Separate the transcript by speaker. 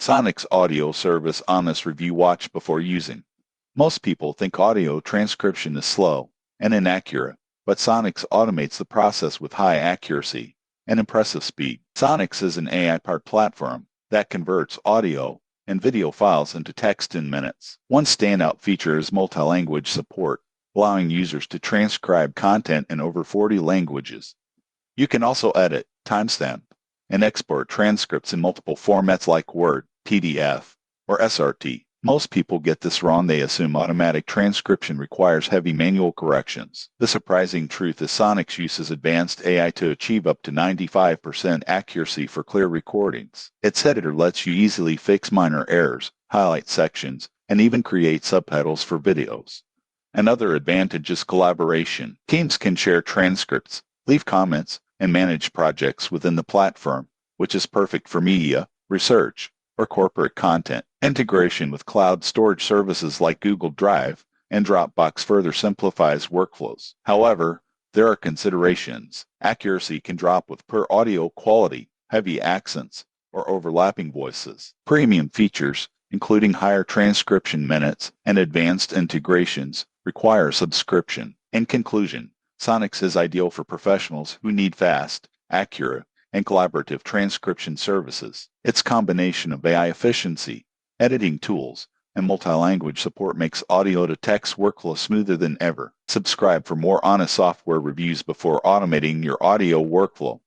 Speaker 1: Sonic's audio service Honest Review Watch before using. Most people think audio transcription is slow and inaccurate, but Sonix automates the process with high accuracy and impressive speed. Sonix is an AI-powered platform that converts audio and video files into text in minutes. One standout feature is multi-language support, allowing users to transcribe content in over 40 languages. You can also edit, timestamp, and export transcripts in multiple formats like Word, PDF, or SRT. Most people get this wrong. They assume automatic transcription requires heavy manual corrections. The surprising truth is Sonix uses advanced AI to achieve up to 95% accuracy for clear recordings. Its editor lets you easily fix minor errors, highlight sections, and even create subtitles for videos. Another advantage is collaboration. Teams can share transcripts, leave comments, and manage projects within the platform, which is perfect for media, research, or corporate content. Integration with cloud storage services like Google Drive and Dropbox further simplifies workflows. However, there are considerations. Accuracy can drop with poor audio quality, heavy accents, or overlapping voices. Premium features, including higher transcription minutes and advanced integrations, require subscription. In conclusion, Sonix is ideal for professionals who need fast, accurate, and collaborative transcription services. Its combination of AI efficiency, editing tools, and multi-language support makes audio-to-text workflow smoother than ever. Subscribe for more honest software reviews before automating your audio workflow.